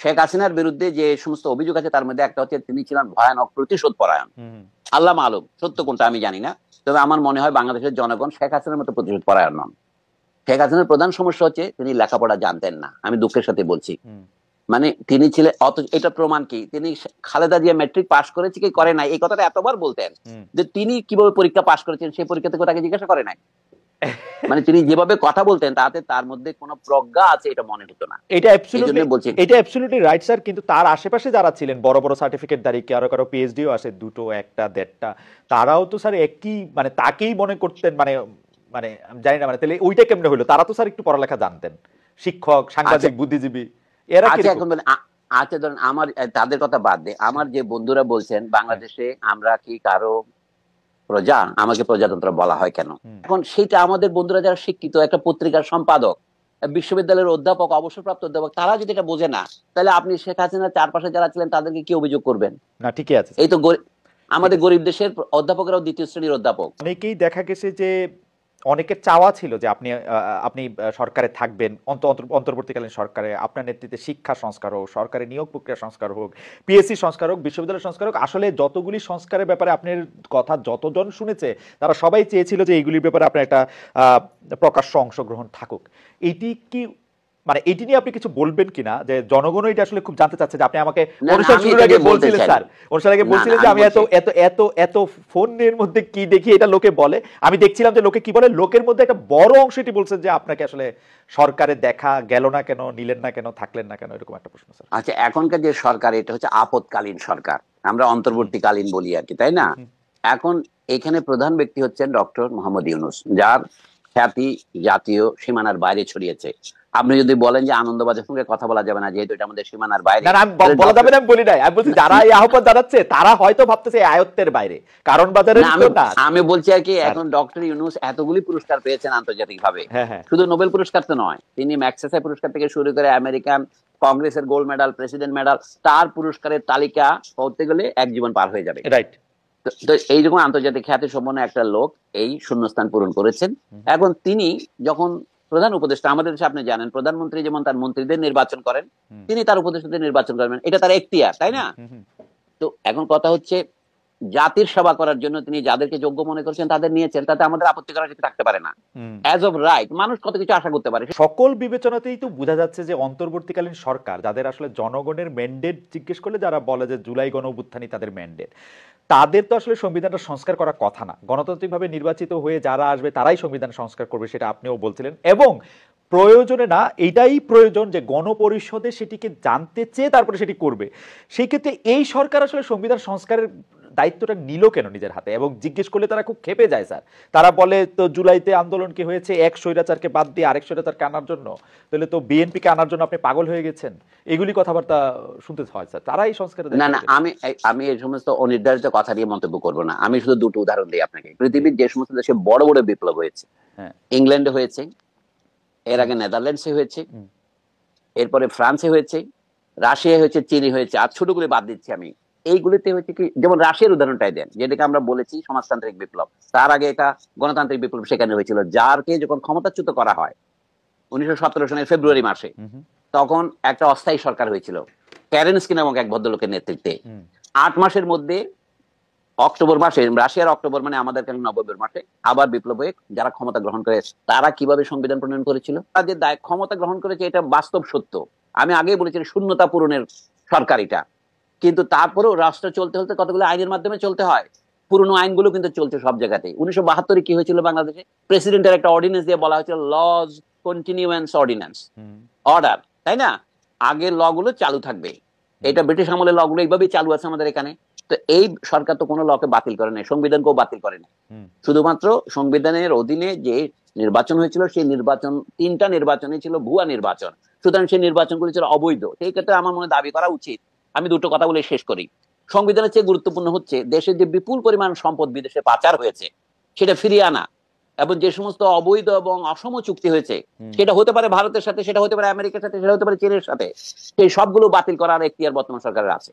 শেখ হাসিনার বিরুদ্ধে যে সমস্ত অভিযোগ আছে তার মধ্যে একটা হচ্ছে তিনি ছিলেন ভয়ানক প্রতিশোধ পরায়ণ। আল্লাহ মালুম সত্য কোনটা আমি জানি না, তবে আমার মনে হয় বাংলাদেশের জনগণ শেখ হাসিনার মতো প্রতিশোধ পরায়ণ নন। শেখ হাসিনার প্রধান সমস্যা হচ্ছে তিনি লেখাপড়া জানতেন না, আমি দুঃখের সাথে বলছি। মানে তিনি ছিলেন এটা প্রমাণ কি, তিনি খালেদা জিয়া ম্যাট্রিক পাস করেছে কি করে নাই এই কথাটা এতবার বলতেন যে তিনি কিভাবে পরীক্ষা পাস করেছেন সেই পরীক্ষা থেকে তাকে জিজ্ঞাসা করে নাই। মানে তিনি যেভাবে কথা বলতেন তাতে তার মধ্যে কোনো প্রজ্ঞা আছে এটা মনে হতো না। এটা অ্যাবসলিউটলি রাইট স্যার, কিন্তু তার আশেপাশে যারা ছিলেন বড় বড় সার্টিফিকেটধারী, কারো কারো পিএইচডিও আছে, দুটো একটা দেড়টা, তারাও তো স্যার একই মানে তাকেই মনে করতেন, মানে মানে আমি জানি না, মানে তাহলে ওইটা কেমনে হলো? তারা তো স্যার একটু পড়ালেখা জানতেন, শিক্ষক, সাংবাদিক, বুদ্ধিজীবী, এরা কি এখন আচ্ছা ধরেন আমার তাদের কথা বাদ দে, আমার যে বন্ধুরা বলছেন বাংলাদেশে আমরা কি কারো প্রজা, আমাকে প্রজাতন্ত্র বলা হয় কেন? এখন সেটা আমাদের বন্ধুরা যারা শিক্ষিত, একটা পত্রিকার সম্পাদক, বিশ্ববিদ্যালয়ের অধ্যাপক, অবসরপ্রাপ্ত অধ্যাপক, তারা যদি এটা বোঝে না তাহলে আপনি শেখ হাসিনার চারপাশে যারা ছিলেন তাদেরকে কি অভিযোগ করবেন? না ঠিকই আছে, এই তো আমাদের গরিব দেশের অধ্যাপকরাও দ্বিতীয় শ্রেণীর অধ্যাপক। অনেকেই দেখা গেছে যে অনেকের চাওয়া ছিল যে আপনি সরকারে থাকবেন, অন্তর্বর্তীকালীন সরকারে, আপনার নেতৃত্বে শিক্ষা সংস্কার হোক, সরকারি নিয়োগ প্রক্রিয়া সংস্কার হোক, পিএসসি সংস্কার হোক, বিশ্ববিদ্যালয় সংস্কার হোক। আসলে যতগুলি সংস্কারের ব্যাপারে আপনার কথা যতজন শুনেছে তারা সবাই চেয়েছিল যে এইগুলির ব্যাপারে আপনার একটা প্রকাশ্য অংশগ্রহণ থাকুক। এইটি কি মানে এটি নিয়ে আপনি কিছু বলবেন কিনা, যে জনগণও এটা আসলে খুব জানতে চাচ্ছে যে আপনি আমাকে অনুষ্ঠান শুরুর আগে বলছিলেন স্যার, অনুষ্ঠান আগে বলছিলেন যে আমি এত এত এত এত ফোনের মধ্যে কি দেখি এটা লোকে বলে, আমি দেখছিলাম যে লোকে কি বলে, লোকের মধ্যে একটা বড় অংশ এটি বলছেন যে আপনাকে আসলে সরকারে দেখা গেল না কেন, নিলেন না কেন, থাকলেন না কেন, এরকম একটা প্রশ্ন স্যার। আচ্ছা, এখনকার যে সরকার এটা হচ্ছে আপদকালীন সরকার, আমরা অন্তর্বর্তীকালীন বলি আর কি, তাই না? এখন এখানে প্রধান ব্যক্তি হচ্ছেন ডক্টর মোহাম্মদ ইউনূস, যার খ্যাতি জাতীয় সীমানার বাইরে ছড়িয়েছে। আপনি যদি বলেন যে আনন্দবাজার সঙ্গে কথা বলা যাবে না যেহেতু এটা আমাদের সীমানার বাইরে, বলা যাবে না আমি বলি নাই, আমি বলছি যারা এই আহ্বান জানাচ্ছে তারা হয়তো ভাবতেছে আয়ত্তের বাইরে, কারণ বাজারে আমি বলছি আর কি। এখন ডক্টর ইউনূস এতগুলি পুরস্কার পেয়েছেন আন্তর্জাতিক ভাবে, শুধু নোবেল পুরস্কার তো নয়, তিনি ম্যাগসেসে পুরস্কার থেকে শুরু করে আমেরিকান কংগ্রেসের গোল্ড মেডাল, প্রেসিডেন্ট মেডাল, তার পুরস্কারের তালিকা করতে গেলে এক জীবন পার হয়ে যাবে। রাইট। তো এইরকম আন্তর্জাতিক খ্যাতি সম্পন্ন একটা লোক এই শূন্যস্থান পূরণ করেছেন। এখন তিনি যখন প্রধান উপদেষ্টা, আমাদের দেশে আপনি জানেন প্রধানমন্ত্রী যেমন তার মন্ত্রীদের নির্বাচন করেন, তিনি তার উপদেষ্টাদের নির্বাচন করবেন, এটা তার এখতিয়ার, তাই না? তো এখন কথা হচ্ছে জাতির সেবা করার জন্য তিনি যাদেরকে যোগ্য মনে করছেন তাদের নিয়েছেন, তাতে আমাদের আপত্তি করার কিছু থাকতে পারে না। অ্যাজ অফ রাইট মানুষ কত কিছু আশা করতে পারে। সকল বিবেচনাতেই তো বোঝা যাচ্ছে যে অন্তর্বর্তীকালীন সরকার, যাদের আসলে জনগণের ম্যান্ডেট জিজ্ঞেস করলে যারা বলে যে জুলাই গণঅভ্যুত্থানই তাদের ম্যান্ডেট, তাদের তো আসলে সংবিধানটা সংস্কার করার কথা না। গণতান্ত্রিকভাবে নির্বাচিত হয়ে যারা আসবে তারাই সংবিধান সংস্কার করবে, সেটা আপনিও বলছিলেন। এবং প্রয়োজনে না, এটাই প্রয়োজন যে গণপরিষদে সেটিকে জানতে চেয়ে তারপরে সেটি করবে। সেই ক্ষেত্রে এই সরকার আসলে সংবিধান সংস্কারের দায়িত্বটা নিল কেন নিজের হাতে? এবং জিজ্ঞেস করলে তারা খুব ক্ষেপে যায় স্যার। তারা বলে তো জুলাইতে আন্দোলন কি হয়েছে এক স্বৈরাচারকে বাদ দিয়ে আরেক স্বৈরাচারকে আনার জন্য, তাহলে তো বিএনপিকে আনার জন্য আপনি পাগল হয়ে গেছেন, এগুলি কথাবার্তা শুনতে হয় স্যার। তারা এই সংস্কার না না, আমি এই সমস্ত অনির্ধারিত কথা নিয়ে মন্তব্য করবো না। আমি শুধু দুটো উদাহরণ দিই আপনাকে। পৃথিবীর যে সমস্ত দেশে বড় বড় বিপ্লব হয়েছে, ইংল্যান্ডে হয়েছে, এর আগে নেদারল্যান্ডসে হয়েছে, এরপরে ফ্রান্সে হয়েছে, রাশিয়া হয়েছে, চীনে হয়েছে, আর ছোটগুলি বাদ দিচ্ছি আমি। এইগুলিতে হচ্ছে কি, যেমন রাশিয়ার উদাহরণটাই দেন, যেটাকে আমরা বলেছি সমাজতান্ত্রিক বিপ্লব, তার আগে এটা গণতান্ত্রিক বিপ্লব সেখানে হয়েছিল। যারকে যখন ক্ষমতাচ্যুত করা হয় 1917 সালের ফেব্রুয়ারি মাসে, তখন একটা অস্থায়ী সরকার হয়েছিল কেরেনস্কি নামক এক ভদ্রলোকের নেতৃত্বে। 8 মাসের মধ্যে অক্টোবর মাসে, রাশিয়ার অক্টোবর মানে আমাদের নভেম্বর মাসে আবার বিপ্লব হয়ে যারা ক্ষমতা গ্রহণ করে, তারা কিভাবে সংবিধান প্রণয়ন করেছিল, তাদের দায় ক্ষমতা গ্রহণ করেছে, এটা বাস্তব সত্য। আমি আগেই বলেছি শূন্যতা পূরণের সরকার এটা। কিন্তু তারপরেও রাষ্ট্র চলতে হতে কতগুলো আইনের মাধ্যমে চলতে হয়। পুরনো আইনগুলো কিন্তু চলছে সব জায়গাতে। 1972 কি হয়েছিল বাংলাদেশে, প্রেসিডেন্টের একটা অর্ডিন্যান্স দিয়ে বলা হয়েছিল লজ কন্টিনিউয়েন্স অর্ডিন্যান্স, অর্ডার, তাই না? আগের ল গুলো চালু থাকবে। এটা ব্রিটিশ আমলের ল গুলো এইভাবেই চালু আছে আমাদের এখানে। তো এই সরকার তো কোনো লকে বাতিল করে নাই, সংবিধানকেও বাতিল করে নাই। শুধুমাত্র সংবিধানের অধীনে যে নির্বাচন হয়েছিল সেই নির্বাচন, 3টা নির্বাচনই ছিল ভুয়া নির্বাচন, সুতরাং সেই নির্বাচনগুলি ছিল অবৈধ। সেই ক্ষেত্রে আমার মনে দাবি করা উচিত, আমি দুটো কথা বলে শেষ করি, সংবিধানের চেয়ে গুরুত্বপূর্ণ হচ্ছে দেশের যে বিপুল পরিমাণ সম্পদ বিদেশে পাচার হয়েছে সেটা ফিরিয়ে আনা, এবং যে সমস্ত অবৈধ এবং অসম চুক্তি হয়েছে, সেটা হতে পারে ভারতের সাথে, সেটা হতে পারে আমেরিকার সাথে, সেটা হতে পারে চীনের সাথে, সেই সবগুলো বাতিল করার এখতিয়ার বর্তমান সরকারের আছে।